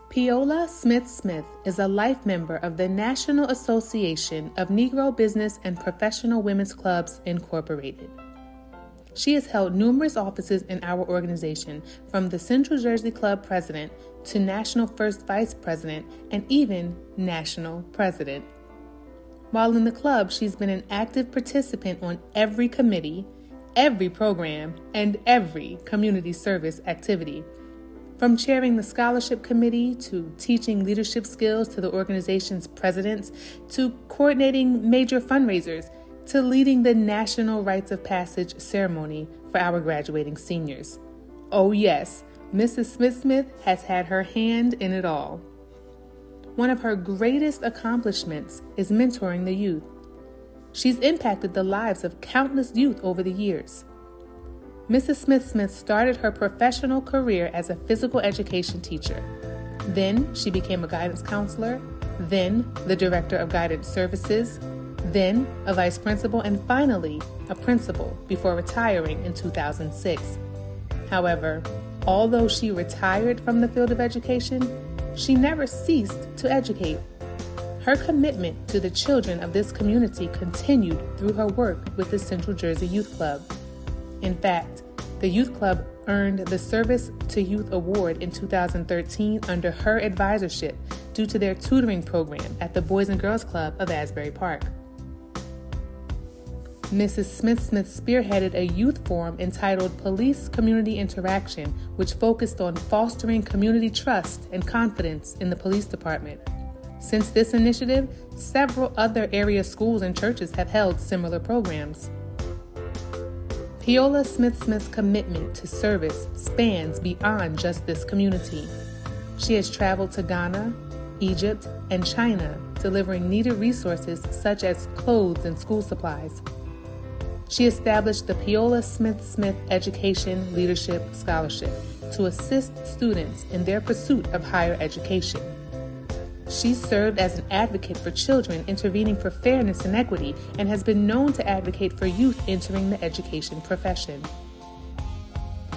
Peola Smith is a life member of the National Association of Negro Business and Professional Women's Clubs, Incorporated. She has held numerous offices in our organization, from the Central Jersey Club President to National First Vice President and even National President. While in the club, she's been an active participant on every committee, every program, and every community service activity. From chairing the scholarship committee to teaching leadership skills to the organization's presidents, to coordinating major fundraisers, to leading the National Rites of Passage ceremony for our graduating seniors. Oh yes, Mrs. Smith has had her hand in it all. One of her greatest accomplishments is mentoring the youth. She's impacted the lives of countless youth over the years. Mrs. Smith started her professional career as a physical education teacher. Then she became a guidance counselor, then the director of guidance services, then a vice principal, and finally a principal before retiring in 2006. However, although she retired from the field of education, she never ceased to educate. Her commitment to the children of this community continued through her work with the Central Jersey Youth Club. In fact, the Youth Club earned the Service to Youth Award in 2013 under her advisorship due to their tutoring program at the Boys and Girls Club of Asbury Park. Mrs. Smith spearheaded a youth forum entitled Police Community Interaction, which focused on fostering community trust and confidence in the police department. Since this initiative, several other area schools and churches have held similar programs. Peola Smith's commitment to service spans beyond just this community. She has traveled to Ghana, Egypt, and China, delivering needed resources such as clothes and school supplies. She established the Peola Smith Education Leadership Scholarship to assist students in their pursuit of higher education. She served as an advocate for children intervening for fairness and equity, and has been known to advocate for youth entering the education profession.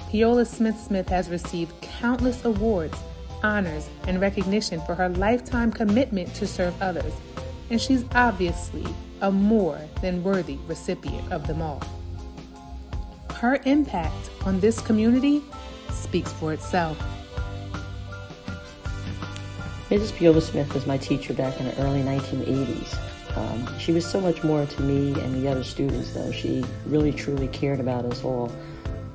Peola Smith has received countless awards, honors, and recognition for her lifetime commitment to serve others, and she's obviously a more than worthy recipient of them all. Her impact on this community speaks for itself. Mrs. Peola Smith was my teacher back in the early 1980s. She was so much more to me and the other students, though. She really, truly cared about us all.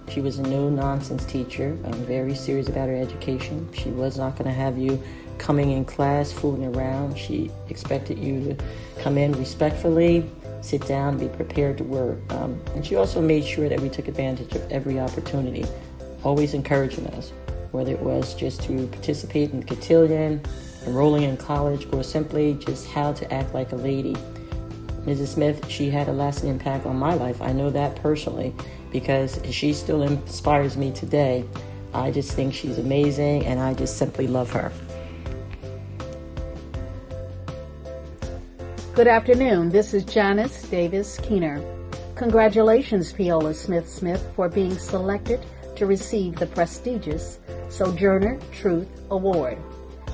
She was a no-nonsense teacher, very serious about her education. She was not going to have you coming in class fooling around. She expected you to come in respectfully, sit down, be prepared to work. And she also made sure that we took advantage of every opportunity, always encouraging us, whether it was just to participate in the cotillion, enrolling in college, or simply just how to act like a lady. Mrs. Smith, she had a lasting impact on my life. I know that personally because she still inspires me today. I just think she's amazing, and I just simply love her. Good afternoon. This is Janice Davis Keener. Congratulations, Peola Smith, for being selected to receive the prestigious Sojourner Truth Award.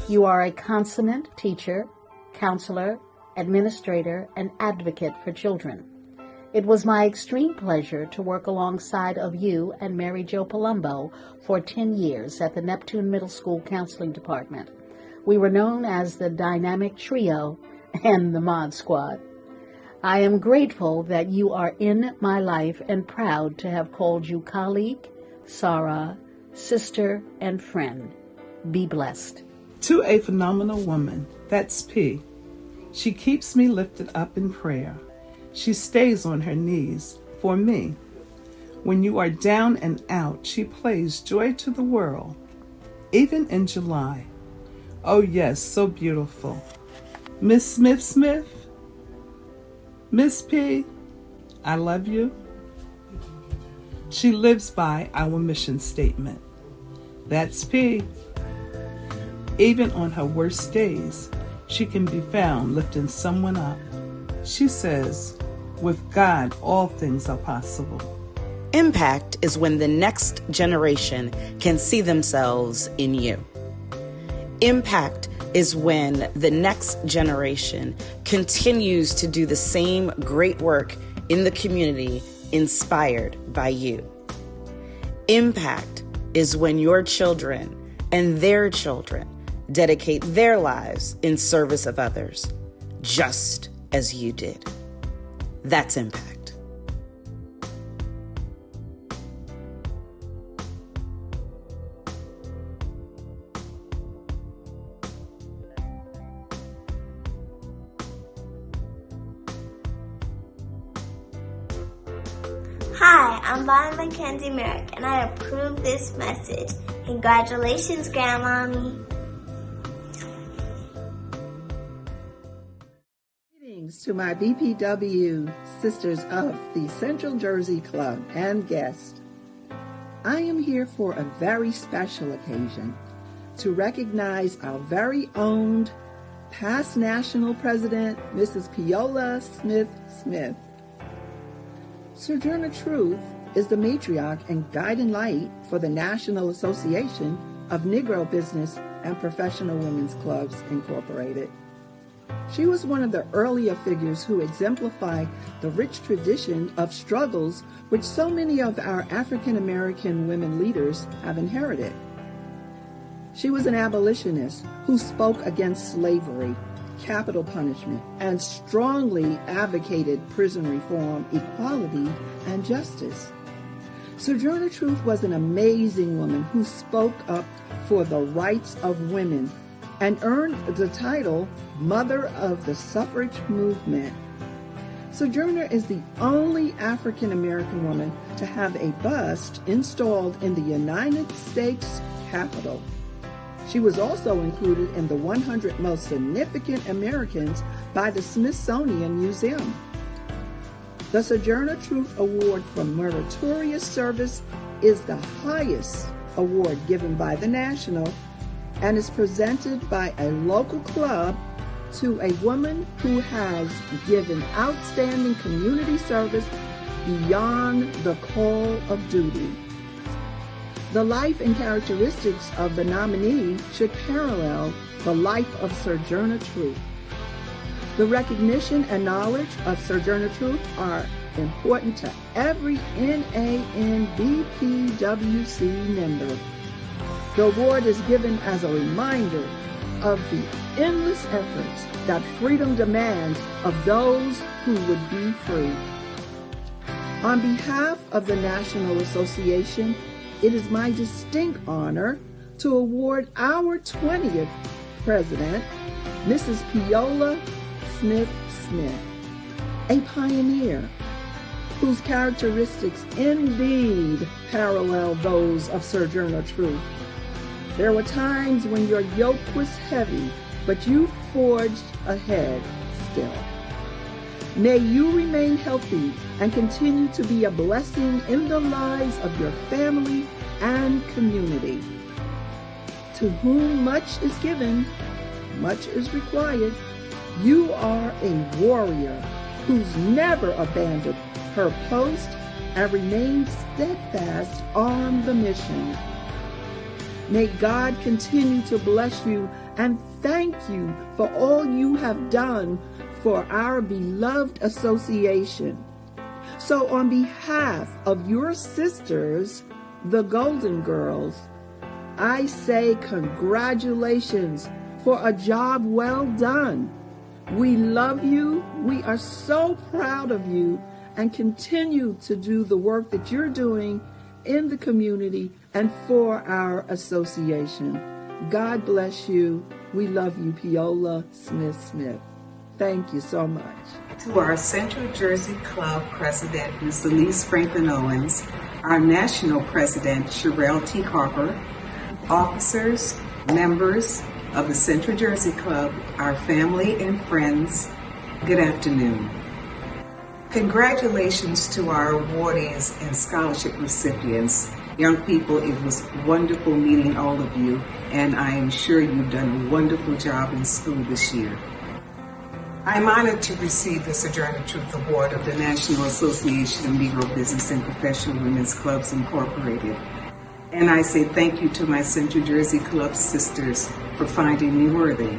You are a consummate teacher, counselor, administrator, and advocate for children. It was my extreme pleasure to work alongside of you and Mary Jo Palumbo for 10 years at the Neptune Middle School Counseling Department. We were known as the Dynamic Trio and the Mod Squad. I am grateful that you are in my life and proud to have called you colleague, Sarah, sister, and friend. Be blessed. To a phenomenal woman, that's P. She keeps me lifted up in prayer. She stays on her knees for me. When you are down and out, she plays joy to the world, even in July. Oh yes, so beautiful. Miss Smith, Miss P, I love you. She lives by our mission statement. That's P. Even on her worst days, she can be found lifting someone up. She says, with God, all things are possible. Impact is when the next generation can see themselves in you. Impact is when the next generation continues to do the same great work in the community inspired by you. Impact is when your children and their children dedicate their lives in service of others, just as you did. That's impact. Hi, I'm Bonnie Mackenzie Merrick, and I approve this message. Congratulations, Grandmommy. Greetings to my BPW Sisters of the Central Jersey Club and guests. I am here for a very special occasion to recognize our very own past national president, Mrs. Peola Smith. Sojourner Truth is the matriarch and guiding light for the National Association of Negro Business and Professional Women's Clubs, Incorporated. She was one of the earlier figures who exemplified the rich tradition of struggles which so many of our African American women leaders have inherited. She was an abolitionist who spoke against slavery, capital punishment, and strongly advocated prison reform, equality, and justice. Sojourner Truth was an amazing woman who spoke up for the rights of women and earned the title Mother of the Suffrage Movement. Sojourner is the only African American woman to have a bust installed in the United States Capitol. She was also included in the 100 Most Significant Americans by the Smithsonian Museum. The Sojourner Truth Award for Meritorious Service is the highest award given by the National and is presented by a local club to a woman who has given outstanding community service beyond the call of duty. The life and characteristics of the nominee should parallel the life of Sojourner Truth. The recognition and knowledge of Sojourner Truth are important to every NANBPWC member. The award is given as a reminder of the endless efforts that freedom demands of those who would be free. On behalf of the National Association, it is my distinct honor to award our 20th president, Mrs. Peola Smith, a pioneer whose characteristics indeed parallel those of Sojourner Truth. There were times when your yoke was heavy, but you forged ahead still. May you remain healthy and continue to be a blessing in the lives of your family and community. To whom much is given, much is required. You are a warrior who's never abandoned her post and remains steadfast on the mission. May God continue to bless you and thank you for all you have done for our beloved association. So on behalf of your sisters, the Golden Girls, I say congratulations for a job well done. We love you. We are so proud of you and continue to do the work that you're doing in the community and for our association. God bless you. We love you, Peola Smith. Thank you so much. To our Central Jersey Club President, Ms. Elise Franklin Owens, our National President, Sherelle T. Harper, officers, members of the Central Jersey Club, our family and friends, good afternoon. Congratulations to our awardees and scholarship recipients. Young people, it was wonderful meeting all of you, and I am sure you've done a wonderful job in school this year. I'm honored to receive the Sojourner Truth Award of the National Association of Negro Business and Professional Women's Clubs, Incorporated. And I say thank you to my Central Jersey Club sisters for finding me worthy.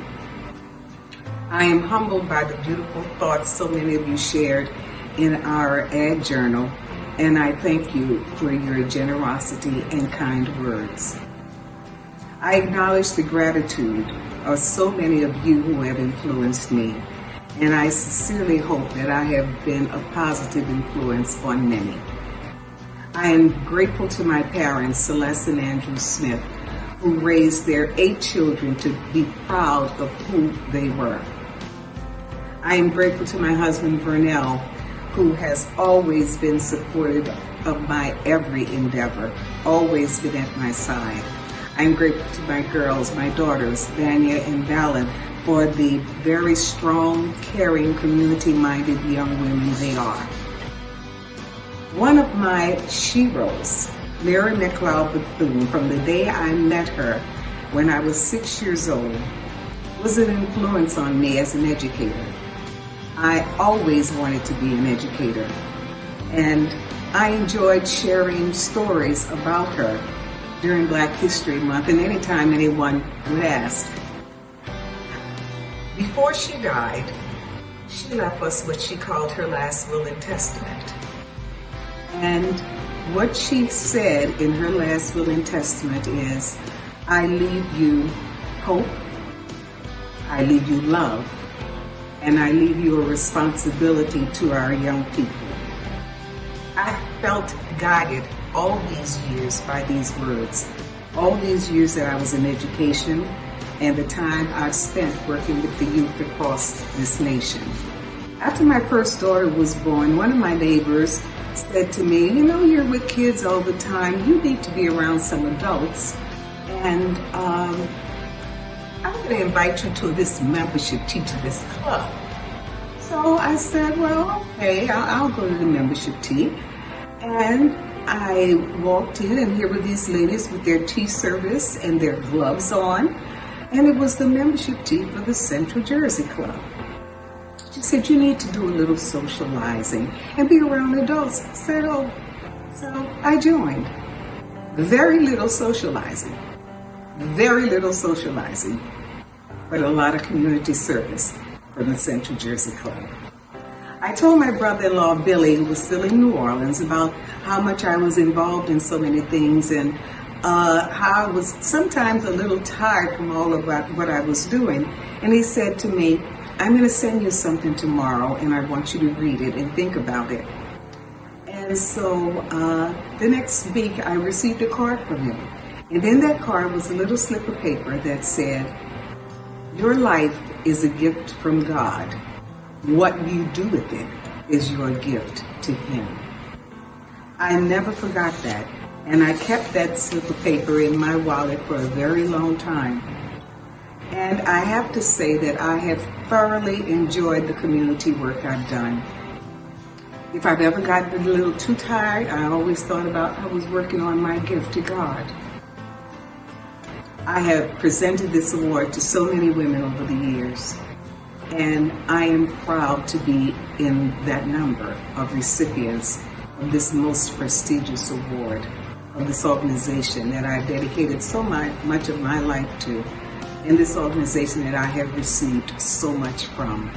I am humbled by the beautiful thoughts so many of you shared in our ad journal, and I thank you for your generosity and kind words. I acknowledge the gratitude of so many of you who have influenced me, and I sincerely hope that I have been a positive influence on many. I am grateful to my parents, Celeste and Andrew Smith, who raised their 8 children to be proud of who they were. I am grateful to my husband, Vernell, who has always been supportive of my every endeavor, always been at my side. I am grateful to my girls, my daughters, Vanya and Valen, for the very strong, caring, community-minded young women they are. One of my sheroes, Mary McLeod Bethune, from the day I met her when I was 6 years old, was an influence on me as an educator. I always wanted to be an educator, and I enjoyed sharing stories about her during Black History Month and anytime anyone would ask. Before she died, she left us what she called her last will and testament. And what she said in her last will and testament is, I leave you hope, I leave you love, and I leave you a responsibility to our young people. I felt guided all these years by these words, all these years that I was in education and the time I've spent working with the youth across this nation. After my first daughter was born, one of my neighbors said to me, you know, you're with kids all the time, you need to be around some adults, and I'm going to invite you to this membership tea, to this club. So I said, well, okay, I'll go to the membership tea. And I walked in, and here were these ladies with their tea service and their gloves on, and it was the membership tea for the Central Jersey Club. She said, you need to do a little socializing and be around adults. I said, oh. So I joined. Very little socializing, but a lot of community service from the Central Jersey Club. I told my brother-in-law, Billy, who was still in New Orleans, about how much I was involved in so many things and how I was sometimes a little tired from all of what I was doing. And he said to me, I'm going to send you something tomorrow, and I want you to read it and think about it. And so the next week, I received a card from him. And in that card was a little slip of paper that said, your life is a gift from God. What you do with it is your gift to Him. I never forgot that, and I kept that slip of paper in my wallet for a very long time. And I have to say that I have thoroughly enjoyed the community work I've done. If I've ever gotten a little too tired, I always thought about I was working on my gift to God. I have presented this award to so many women over the years, and I am proud to be in that number of recipients of this most prestigious award of this organization that I've dedicated so much of my life to, and this organization that I have received so much from.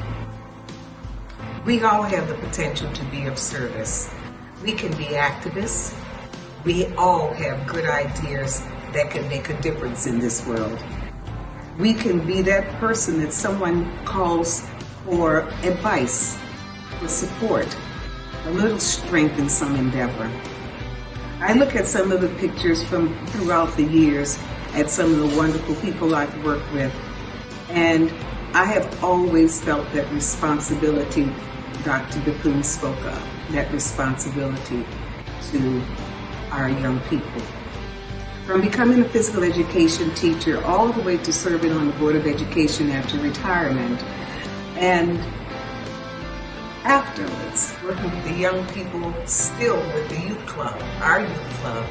We all have the potential to be of service. We can be activists. We all have good ideas that can make a difference in this world. We can be that person that someone calls for advice, for support, a little strength in some endeavor. I look at some of the pictures from throughout the years at some of the wonderful people I've worked with, and I have always felt that responsibility Dr. Bethune spoke of, that responsibility to our young people. From becoming a physical education teacher all the way to serving on the Board of Education after retirement, and afterwards working with the young people, still with the youth club, our youth club,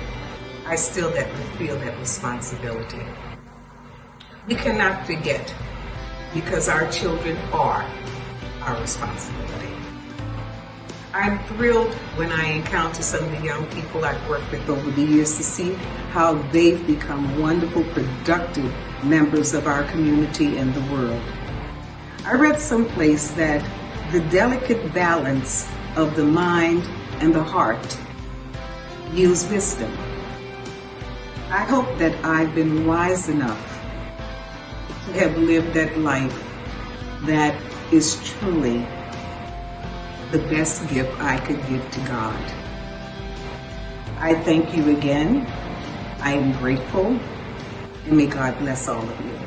I still feel that responsibility. We cannot forget, because our children are our responsibility. I'm thrilled when I encounter some of the young people I've worked with over the years to see how they've become wonderful, productive members of our community and the world. I read someplace that the delicate balance of the mind and the heart yields wisdom. I hope that I've been wise enough to have lived that life that is truly the best gift I could give to God. I thank you again. I am grateful, and may God bless all of you.